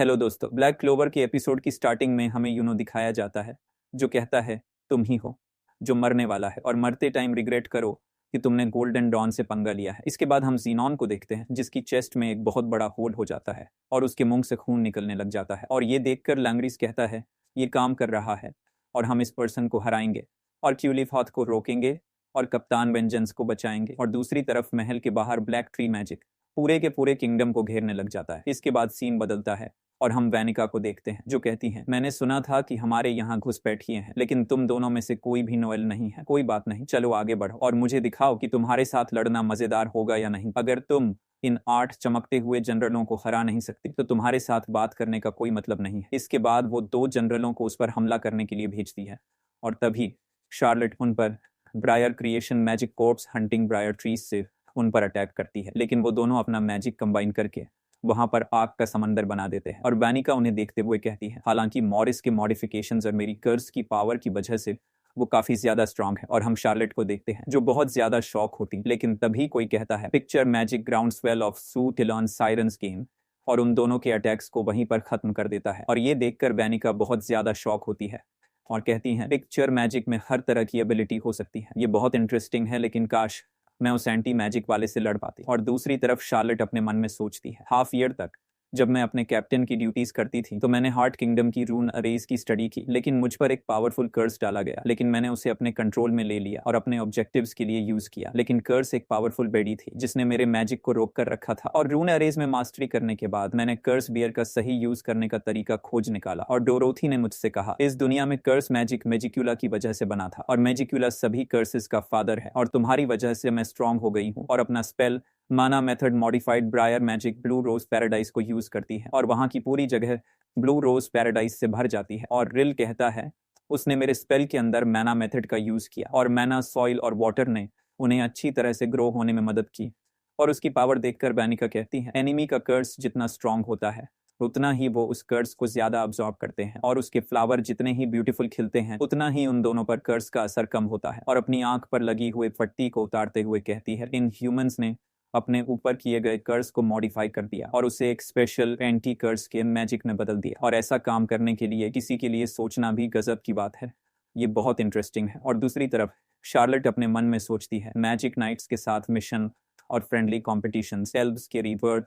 Hello दोस्तों, black clover के episode की स्टार्टिंग में हमें यूनो दिखाया जाता है जो कहता है तुम ही हो जो मरने वाला है और मरते टाइम रिग्रेट करो कि तुमने गोल्डन डॉन से पंगा लिया है। इसके बाद हम जीनॉन को देखते हैं जिसकी चेस्ट में एक बहुत बड़ा होल हो जाता है और उसके मुंह से खून निकलने लग जाता है और ये देखकर लैंग्रिस कहता है ये काम कर रहा है और हम इस पर्सन को हराएंगे और क्यूलीफॉथ को रोकेंगे और कप्तान वेंजेंस को बचाएंगे। और दूसरी तरफ महल के बाहर ब्लैक ट्री मैजिक पूरे के पूरे किंगडम को घेरने लग जाता है। इसके बाद सीन बदलता है और हम वैनिका को देखते हैं जो कहती हैं मैंने सुना था कि हमारे यहाँ घुसपैठिए हैं लेकिन तुम दोनों में से कोई भी नोएल नहीं है। कोई बात नहीं, चलो आगे बढ़ो और मुझे दिखाओ कि तुम्हारे साथ लड़ना मजेदार होगा या नहीं। अगर तुम इन 8 चमकते हुए जनरलों को हरा नहीं सकती तो तुम्हारे साथ बात करने का कोई मतलब नहीं है। इसके बाद वो 2 जनरलों को उस पर हमला करने के लिए भेजती है और तभी शार्लेट उन पर briar creation magic corps hunting briar trees से उन पर अटैक करती है, लेकिन वो दोनों अपना मैजिक कंबाइन करके वहां पर आग का समंदर बना देते हैं और वैनिका उन्हें देखते हुए कहती है हालांकि मॉरिस के मॉडिफिकेशंस और मेरी कर्स की पावर की वजह से वो काफी ज्यादा स्ट्रांग है। और हम शार्लेट को देखते हैं जो बहुत ज्यादा शॉक होती, लेकिन तभी कोई कहता है picture magic ground swell of सू टिलॉन साइरन्स गेम और उन दोनों के अटैक्स को वहीं पर खत्म कर देता है। और ये देखकर वैनिका बहुत ज्यादा शॉक होती है और कहती हैं पिक्चर मैजिक में हर तरह की एबिलिटी हो सकती है, ये बहुत इंटरेस्टिंग है लेकिन काश मैं उस एंटी मैजिक वाले से लड़ पाती। और दूसरी तरफ शार्लेट अपने मन में सोचती है हाफ ईयर तक जब मैं अपने कैप्टन की ड्यूटीज करती थी तो मैंने हार्ट किंगडम की रून अरेज की स्टडी की, लेकिन मुझ पर एक पावरफुल कर्स डाला गया, लेकिन मैंने उसे अपने कंट्रोल में ले लिया और अपने ऑब्जेक्टिव्स के लिए यूज किया। लेकिन कर्स एक पावरफुल बेडी थी जिसने मेरे मैजिक को रोक कर रखा था और रून अरेज में मास्टरी करने के बाद मैंने कर्स बियर का सही यूज करने का तरीका खोज निकाला और डोरोथी ने मुझसे कहा इस दुनिया में कर्स मैजिक मैजिक्यूला की वजह से बना था और मैजिक्यूला सभी कर्सेस का फादर है और तुम्हारी वजह से मैं स्ट्रांग हो गई हूँ और अपना spell mana method modified briar magic blue rose paradise को यूज करती है और वहां की पूरी जगह ब्लू रोज पैराडाइज से भर जाती है। और रिल कहता है उसने मेरे स्पेल के अंदर मैना मेथड का यूज किया और मैना सॉइल और वाटर ने उन्हें अच्छी तरह से ग्रो होने में मदद की। और उसकी पावर देखकर वैनिका कहती है एनिमी का कर्स जितना स्ट्रांग होता है उतना ही वो उस कर्स को ज्यादा अब्सॉर्ब करते हैं और उसके फ्लावर जितने ही ब्यूटीफुल खिलते हैं उतना ही उन दोनों पर कर्स का असर कम होता है। और अपनी आंख पर लगी हुई पट्टी को उतारते हुए कहती है इन ह्यूमंस ने अपने ऊपर किए गए कर्स को मॉडिफाई कर दिया और उसे एक स्पेशल एंटी कर्स के मैजिक में बदल दिया और ऐसा काम करने के लिए किसी के लिए सोचना भी गजब की बात है। ये बहुत इंटरेस्टिंग है। और दूसरी तरफ शार्लेट अपने मन में सोचती है मैजिक नाइट्स के साथ मिशन और फ्रेंडली कॉम्पिटिशन एल्व्स के रिवर्ड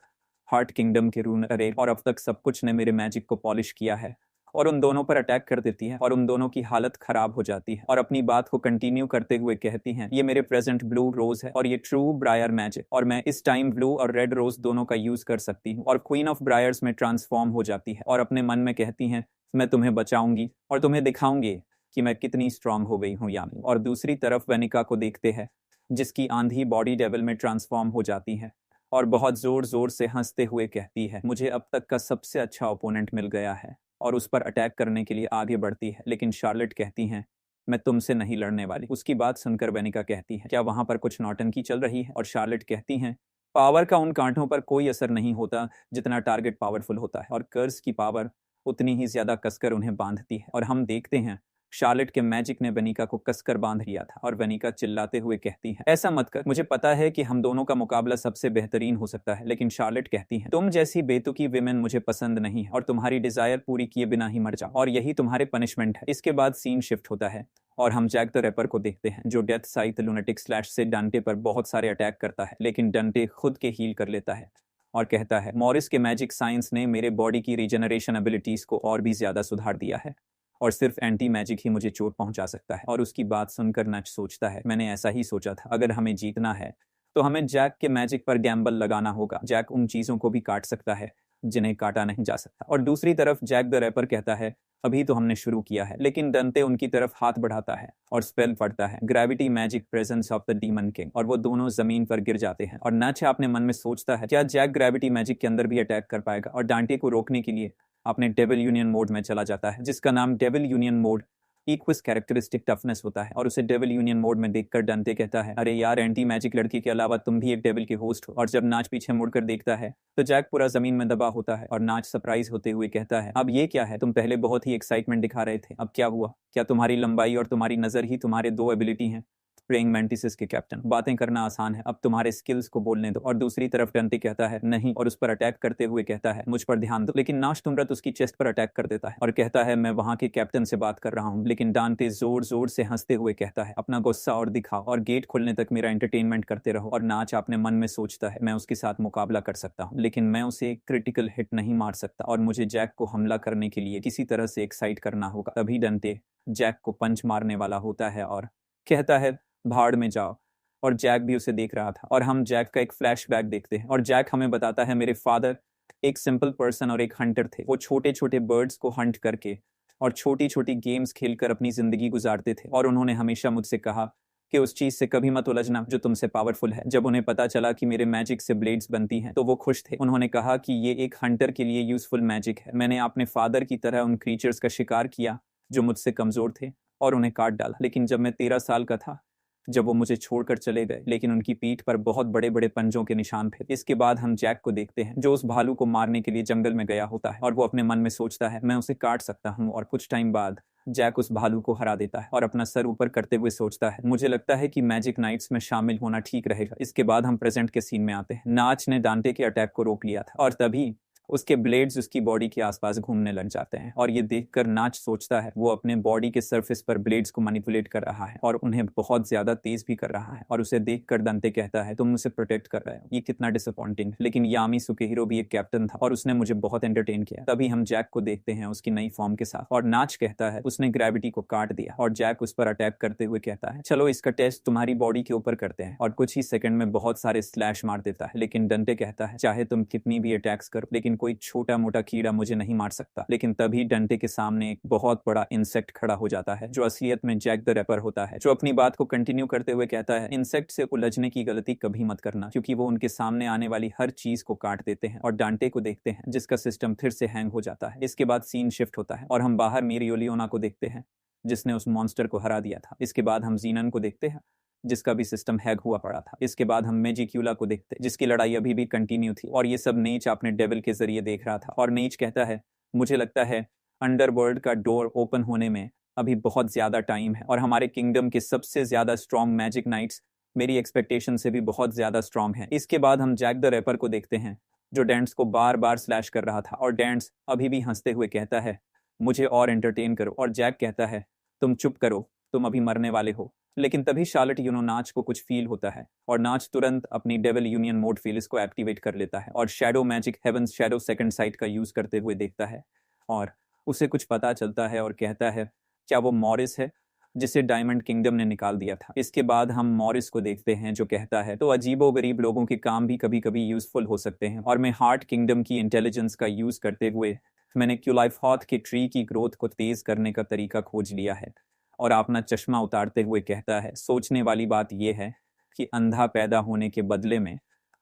हार्ट किंगडम के रून अरे और अब तक सब कुछ ने मेरे मैजिक को पॉलिश किया है और उन दोनों पर अटैक कर देती है और उन दोनों की हालत खराब हो जाती है और अपनी बात को कंटिन्यू करते हुए कहती हैं ये मेरे प्रेजेंट ब्लू रोज है और ये ट्रू ब्रायर मैजिक और मैं इस टाइम ब्लू और रेड रोज दोनों का यूज कर सकती हूँ और क्वीन ऑफ ब्रायर्स में ट्रांसफॉर्म हो जाती है और अपने मन में कहती हैं मैं तुम्हें बचाऊंगी और तुम्हें दिखाऊंगी कि मैं कितनी स्ट्रांग हो गई हूँ यानी। और दूसरी तरफ वेनिका को देखते हैं जिसकी आंधी बॉडी डेविल में ट्रांसफॉर्म हो जाती है और बहुत जोर जोर से हंसते हुए कहती है मुझे अब तक का सबसे अच्छा ओपोनेंट मिल गया है और उस पर अटैक करने के लिए आगे बढ़ती है। लेकिन शार्लेट कहती हैं मैं तुमसे नहीं लड़ने वाली। उसकी बात सुनकर वेनिका कहती है क्या वहां पर कुछ नौटंकी चल रही है। और शार्लेट कहती हैं पावर का उन कांटों पर कोई असर नहीं होता जितना टारगेट पावरफुल होता है और कर्स की पावर उतनी ही ज्यादा कसकर उन्हें बांधती है। और हम देखते हैं शार्लेट के मैजिक ने वेनिका को कसकर बांध लिया था और वेनिका चिल्लाते हुए कहती है ऐसा मत कर, मुझे पता है कि हम दोनों का मुकाबला सबसे बेहतरीन हो सकता है। लेकिन शार्लेट कहती है तुम जैसी बेतुकी विमेन मुझे पसंद नहीं है और तुम्हारी डिजायर पूरी किए बिना ही मर जाओ और यही तुम्हारे पनिशमेंट है। इसके बाद सीन शिफ्ट होता है और हम जैक द रैपर को देखते हैं जो डेथ साइथ लुनेटिक स्लैश से डंटे पर बहुत सारे अटैक करता है, लेकिन डंटे खुद के हील कर लेता है और कहता है मॉरिस के मैजिक साइंस ने मेरे बॉडी की रीजनरेशन एबिलिटीज को और भी ज्यादा सुधार दिया है और सिर्फ एंटी मैजिक ही मुझे चोट पहुंचा सकता है। और उसकी बात सुनकर नच सोचता है मैंने ऐसा ही सोचा था, अगर हमें जीतना है तो हमें जैक के मैजिक पर गैम्बल लगाना होगा। जैक उन चीजों को भी काट सकता है जिन्हें काटा नहीं जा सकता। और दूसरी तरफ जैक द रैपर कहता है अभी तो हमने शुरू किया है, लेकिन डंटे उनकी तरफ हाथ बढ़ाता है और स्पेल पड़ता है gravity magic presence of the demon king और वो दोनों जमीन पर गिर जाते हैं। और नच अपने मन में सोचता है क्या जैक ग्रेविटी मैजिक के अंदर भी अटैक कर पाएगा और डांटे को रोकने के लिए अपने डेविल यूनियन मोड में चला जाता है जिसका नाम डेविल यूनियन मोड इक्विस कैरेक्टरिस्टिक टफनेस होता है। और उसे डेविल यूनियन मोड में देखकर डंटे कहता है अरे यार एंटी मैजिक लड़की के अलावा तुम भी एक डेविल के होस्ट हो। और जब नाच पीछे मुड़कर देखता है तो जैक पूरा जमीन में दबा होता है और नाच सरप्राइज होते हुए कहता है अब ये क्या है, तुम पहले बहुत ही एक्साइटमेंट दिखा रहे थे, अब क्या हुआ, क्या तुम्हारी लंबाई और तुम्हारी नजर ही तुम्हारे 2 एबिलिटी हैं। प्रेइंग मैंटिसेस के कैप्टन, बातें करना आसान है, अब तुम्हारे स्किल्स को बोलने दो। और दूसरी तरफ डंटे कहता है नहीं, और उस पर अटैक करते हुए कहता है मुझ पर ध्यान दो। लेकिन नाश तुमरत उसकी चेस्ट पर अटैक कर देता है और कहता है मैं वहां के कैप्टन से बात कर रहा हूँ। लेकिन डांटे जोर जोर से हंसते हुए कहता है अपना गुस्सा और दिखाओ और गेट खुलने तक मेरा एंटरटेनमेंट करते रहो। और नाच अपने मन में सोचता है मैं उसके साथ मुकाबला कर सकता हूँ, लेकिन मैं उसे एक क्रिटिकल हिट नहीं मार सकता और मुझे जैक को हमला करने के लिए किसी तरह से एक्साइट करना होगा। तभी डंटे जैक को पंच मारने वाला होता है और कहता है भाड़ में जाओ। और जैक भी उसे देख रहा था और हम जैक का एक फ्लैशबैक देखते हैं और जैक हमें बताता है मेरे फादर एक सिंपल पर्सन और एक हंटर थे। वो छोटे छोटे बर्ड्स को हंट करके और छोटी छोटी गेम्स खेलकर अपनी जिंदगी गुजारते थे और उन्होंने हमेशा मुझसे कहा कि उस चीज से कभी मत उलझना जो तुमसे पावरफुल है। जब उन्हें पता चला कि मेरे मैजिक से ब्लेड्स बनती हैं तो वो खुश थे। उन्होंने कहा कि ये एक हंटर के लिए यूजफुल मैजिक है। मैंने अपने फादर की तरह उन क्रीचर्स का शिकार किया जो मुझसे कमजोर थे और उन्हें काट डाला। लेकिन जब मैं 13 साल का था जब वो मुझे छोड़कर चले गए, लेकिन उनकी पीठ पर बहुत बड़े बड़े पंजों के निशान थे। इसके बाद हम जैक को देखते हैं जो उस भालू को मारने के लिए जंगल में गया होता है और वो अपने मन में सोचता है मैं उसे काट सकता हूँ। और कुछ टाइम बाद जैक उस भालू को हरा देता है और अपना सर ऊपर करते हुए सोचता है मुझे लगता है कि मैजिक नाइट्स में शामिल होना ठीक रहेगा। इसके बाद हम प्रेजेंट के सीन में आते हैं। नाच ने डांटे के अटैक को रोक लिया था और तभी उसके ब्लेड्स उसकी बॉडी के आसपास घूमने लग जाते हैं और ये देखकर नाच सोचता है वो अपने बॉडी के सरफेस पर ब्लेड्स को मैनिपुलेट कर रहा है और उन्हें बहुत ज्यादा तेज भी कर रहा है। और उसे देखकर दंते कहता है तुम मुझे प्रोटेक्ट कर रहे हो, ये कितना डिसअपॉइंटिंग है। लेकिन यामी सुकेहिरो भी एक कैप्टन था और उसने मुझे बहुत एंटरटेन किया। तभी हम जैक को देखते हैं उसकी नई फॉर्म के साथ और नाच कहता है उसने ग्रेविटी को काट दिया और जैक उस पर अटैक करते हुए कहता है चलो इसका टेस्ट तुम्हारी बॉडी के ऊपर करते हैं। और कुछ ही सेकंड में बहुत सारे स्लैश मार देता है। लेकिन डंटे कहता है चाहे तुम कितनी भी अटैक्स करो लेकिन कोई छोटा मोटा कीड़ा मुझे नहीं मार सकता। लेकिन तभी डंटे के सामने एक बहुत बड़ा इंसेक्ट खड़ा हो जाता है जो असलियत में जैक द रैपर होता है, जो अपनी बात को कंटिन्यू करते हुए कहता है इंसेक्ट से उलझने की गलती कभी मत करना क्योंकि वो उनके सामने आने वाली हर चीज को काट देते हैं। और डांटे को देखते हैं जिसका सिस्टम फिर से हैंग हो जाता है। इसके बाद सीन शिफ्ट होता है और हम बाहर मेरियोलियोना को देखते हैं जिसने उस मॉन्स्टर को हरा दिया था। इसके बाद हम जीनन को देखते हैं जिसका भी सिस्टम हैक हुआ पड़ा था। इसके बाद हम मैजिक्यूला को देखते जिसकी लड़ाई अभी भी कंटिन्यू थी और ये सब नेच अपने डेविल के जरिए देख रहा था। और नेच कहता है मुझे लगता है अंडरवर्ल्ड का डोर ओपन होने में अभी बहुत ज्यादा टाइम है और हमारे किंगडम के सबसे ज्यादा स्ट्रॉन्ग मैजिक नाइट्स मेरी एक्सपेक्टेशन से भी बहुत ज्यादा स्ट्रॉन्ग है। इसके बाद हम जैक द रैपर को देखते हैं जो डेंट्स को बार बार स्लैश कर रहा था और डेंट्स अभी भी हंसते हुए कहता है मुझे और एंटरटेन करो। और जैक कहता है तुम चुप करो, तुम अभी मरने वाले हो। लेकिन तभी शार्लेट नाच को कुछ फील होता है और नाच तुरंत अपनी डेविल यूनियन मोड फील्स को एक्टिवेट कर लेता है और shadow magic heavens shadow second sight का यूज करते हुए देखता है और उसे कुछ पता चलता है और कहता है क्या वो मॉरिस है जिसे डायमंड किंगडम ने निकाल दिया था। इसके बाद हम मॉरिस को देखते हैं जो कहता है तो अजीबो गरीब लोगों के काम भी कभी कभी यूजफुल हो सकते हैं और मैं हार्ट किंगडम की इंटेलिजेंस का यूज करते हुए मैंने क्यूलाइफहॉथ के ट्री की ग्रोथ को तेज करने का तरीका खोज लिया है। और अपना चश्मा उतारते हुए कहता है सोचने वाली बात यह है कि अंधा पैदा होने के बदले में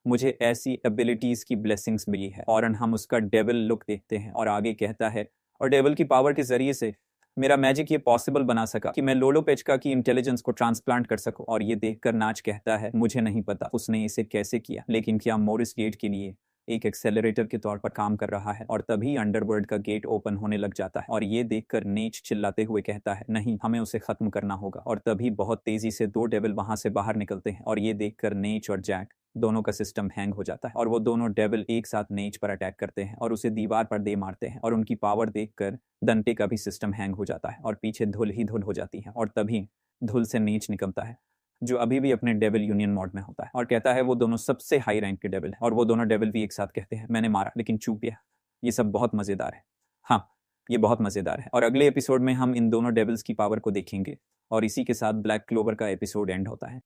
मुझे ऐसी एबिलिटीज की ब्लेसिंग्स मिली है। और हम उसका डेविल लुक देखते हैं और आगे कहता है और डेविल की पावर के जरिए से मेरा मैजिक ये पॉसिबल बना सका कि मैं लोलो पेचका की इंटेलिजेंस को ट्रांसप्लांट कर सकूं। और ये देखकर नाच कहता है मुझे नहीं पता उसने इसे कैसे किया, लेकिन क्या मॉरिस गेट के लिए एक एक्सेलरेटर के तौर पर काम कर रहा है। और तभी अंडरवर्ल्ड का गेट ओपन होने लग जाता है और ये देखकर नेच चिल्लाते हुए कहता है नहीं, हमें उसे खत्म करना होगा। और तभी बहुत तेजी से दो डेविल वहां से बाहर निकलते हैं और ये देखकर नेच और जैक दोनों का सिस्टम हैंग हो जाता है और वो दोनों डेविल एक साथ नेच पर अटैक करते हैं और उसे दीवार पर दे मारते हैं। और उनकी पावर देखकर दंटे का भी सिस्टम हैंग हो जाता है और पीछे धुल ही धुल हो जाती है। और तभी धुल से नेच निकलता है जो अभी भी अपने डेविल यूनियन मोड में होता है और कहता है वो दोनों सबसे हाई रैंक के डेविल है। और वो दोनों डेविल भी एक साथ कहते हैं मैंने मारा लेकिन चूक गया। ये सब बहुत मजेदार है। हाँ, ये बहुत मजेदार है और अगले एपिसोड में हम इन दोनों डेविल्स की पावर को देखेंगे और इसी के साथ ब्लैक क्लोवर का एपिसोड एंड होता है।